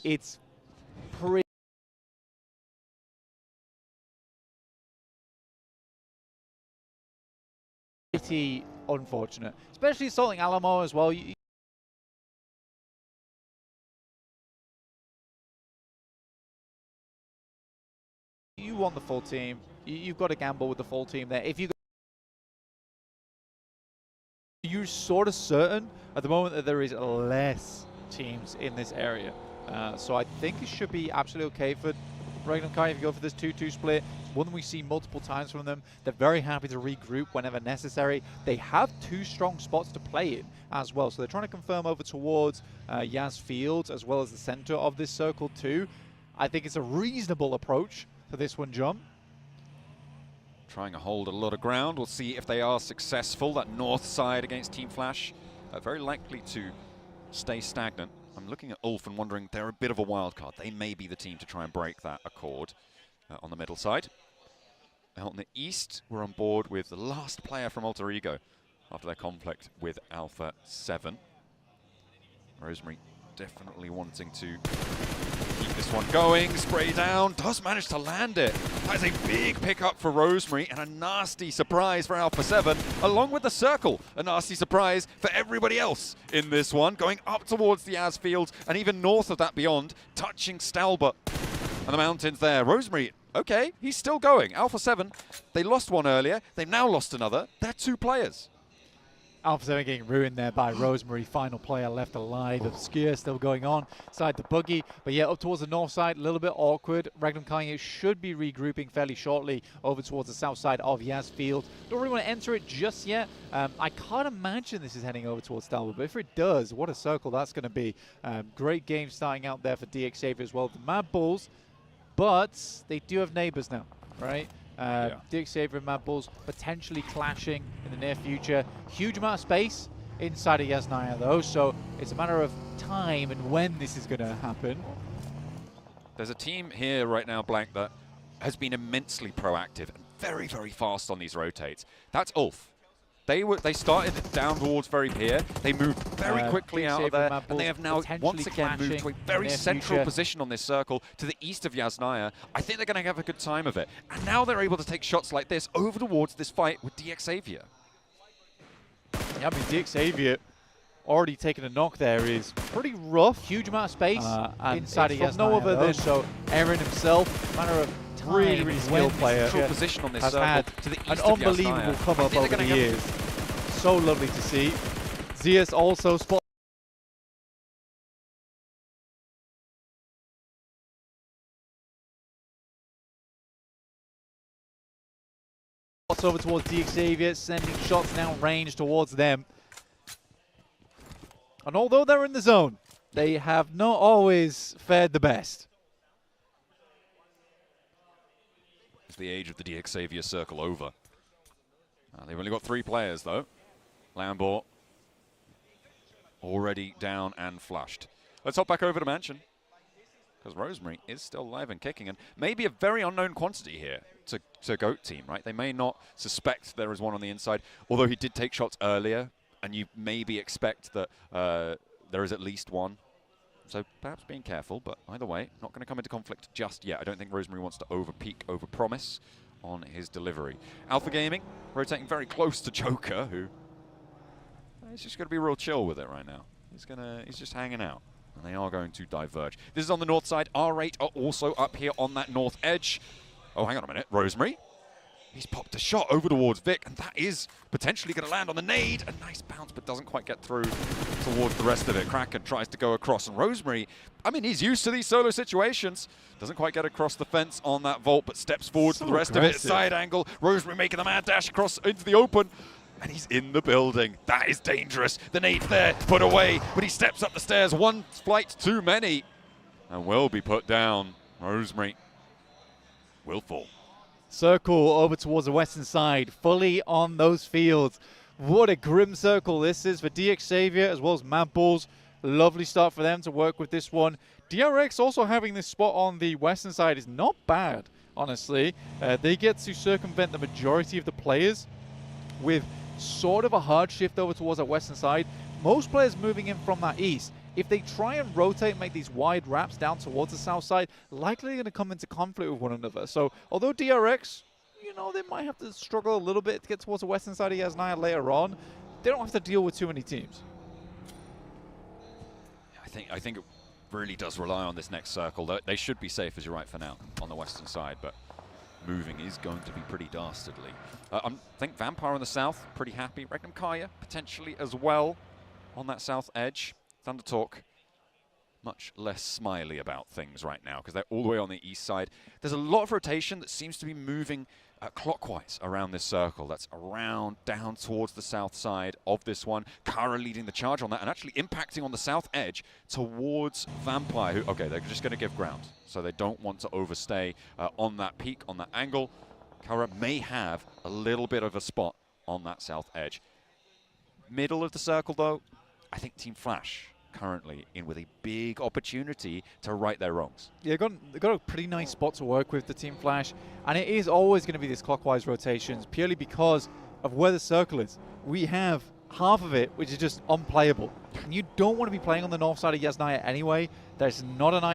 it's pretty unfortunate, especially assaulting Alamo as well. You want the full team. You've got to gamble with the full team there. If you're sort of certain at the moment that there is less teams in this area, so I think it should be absolutely okay for Regnum Kai if you go for this 2-2 split. It's one that we see multiple times from them. They're very happy to regroup whenever necessary. They have 2 strong spots to play in as well, so they're trying to confirm over towards Yas Fields as well as the center of this circle too. I think it's a reasonable approach for this one, John. Trying to hold a lot of ground. We'll see if they are successful. That north side against Team Flash, very likely to stay stagnant. I'm looking at Ulf and wondering, they're a bit of a wild card. They may be the team to try and break that accord on the middle side. Out on the east, we're on board with the last player from Alter Ego after their conflict with Alpha 7. Rosemary definitely wanting to keep this one going. Spray down, does manage to land it. That is a big pickup for Rosemary and a nasty surprise for Alpha 7, along with the circle. A nasty surprise for everybody else in this one, going up towards the Asfields and even north of that beyond, touching Stalbert and the mountains there. Rosemary, okay, he's still going. Alpha 7, they lost one earlier, they've now lost another. They're 2 players. Alpha 7 getting ruined there by Rosemary, final player left alive. Obscure still going on side the buggy, but yeah, up towards the north side, a little bit awkward. Regnum Kanye should be regrouping fairly shortly over towards the south side of Yas Field. Don't really want to enter it just yet. I can't imagine this is heading over towards Stalbert, but if it does, what a circle that's going to be. Great game starting out there for DX Xavier as well. The Mad Bulls, but they do have neighbors now, right? DX Xavier and Mad Bulls potentially clashing in the near future. Huge amount of space inside of Yasnaya though, so it's a matter of time and when this is going to happen. There's a team here right now, Blank, that has been immensely proactive and very, very fast on these rotates. That's Ulf. They started down towards very pier. They moved very quickly out of there, and they have now once again moved to a very central position on this circle to the east of Yasnaya. I think they're going to have a good time of it. And now they're able to take shots like this over towards this fight with DX Xavier. Yeah, I mean, DX Xavier already taking a knock there is pretty rough. Huge amount of space inside of Yasnaya. No other than so Aaron himself, matter of really skilled player, position on this has circle had to the east an of unbelievable Yasnaya. come up over the years. So lovely to see. Zeus also spots over towards DX Xavier, sending shots now range towards them. And although they're in the zone, they have not always fared the best. The age of the DX Xavier circle over. They've only got 3 players though. Lambert already down and flushed. Let's hop back over to Mansion, because Rosemary is still alive and kicking, and maybe a very unknown quantity here to Goat Team, right? They may not suspect there is one on the inside, although he did take shots earlier, and you maybe expect that there is at least one. So perhaps being careful, but either way, not going to come into conflict just yet. I don't think Rosemary wants to over-peak, over-promise on his delivery. Alpha Gaming rotating very close to Joker, who is just going to be real chill with it right now. He's just hanging out, and they are going to diverge. This is on the north side. R8 are also up here on that north edge. Oh, hang on a minute. Rosemary. He's popped a shot over towards Vic, and that is potentially going to land on the nade. A nice bounce, but doesn't quite get through towards the rest of it. Kraken tries to go across, and Rosemary, I mean, he's used to these solo situations. Doesn't quite get across the fence on that vault, but steps forward to the rest of it. Side angle. Rosemary making the mad dash across into the open, and he's in the building. That is dangerous. The nade's there, put away, but he steps up the stairs. One flight too many, and will be put down. Rosemary will fall. Circle over towards the western side, fully on those fields. What a grim circle this is for DX Xavier as well as Mad Bulls. Lovely start for them to work with this one. DRX also having this spot on the western side is not bad, honestly. They get to circumvent the majority of the players with sort of a hard shift over towards the western side. Most players moving in from that east. if they try and rotate and make these wide wraps down towards the south side, likely they're going to come into conflict with one another. So although DRX, you know, they might have to struggle a little bit to get towards the western side of Yasnaya later on, they don't have to deal with too many teams. I think it really does rely on this next circle. They should be safe, as you're right, for now on the western side, but moving is going to be pretty dastardly. I think Vampire on the south, pretty happy. Regnum Kaya potentially as well on that south edge. Thunder Talk, much less smiley about things right now because they're all the way on the east side. There's a lot of rotation that seems to be moving clockwise around this circle. That's around, down towards the south side of this one. Kara leading the charge on that and actually impacting on the south edge towards Vampire, who, okay, they're just going to give ground. So they don't want to overstay on that peak, on that angle. Kara may have a little bit of a spot on that south edge. Middle of the circle, though, I think Team Flash currently in with a big opportunity to right their wrongs. Yeah, they've got a pretty nice spot to work with, the Team Flash, and it is always going to be these clockwise rotations purely because of where the circle is. We have half of it which is just unplayable, and you don't want to be playing on the north side of Yasnaya anyway. There's not an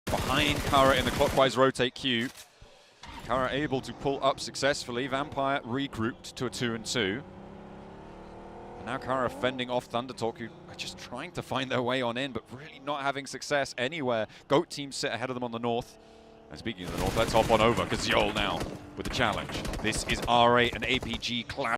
behind Kara in the clockwise rotate queue. Kara able to pull up successfully. Vampire regrouped to a 2-2. And now Kara fending off Thunder Talk, who are just trying to find their way on in, but really not having success anywhere. Goat team sit ahead of them on the north. And speaking of the north, let's hop on over, because Yol now with the challenge. This is RA and APG clash.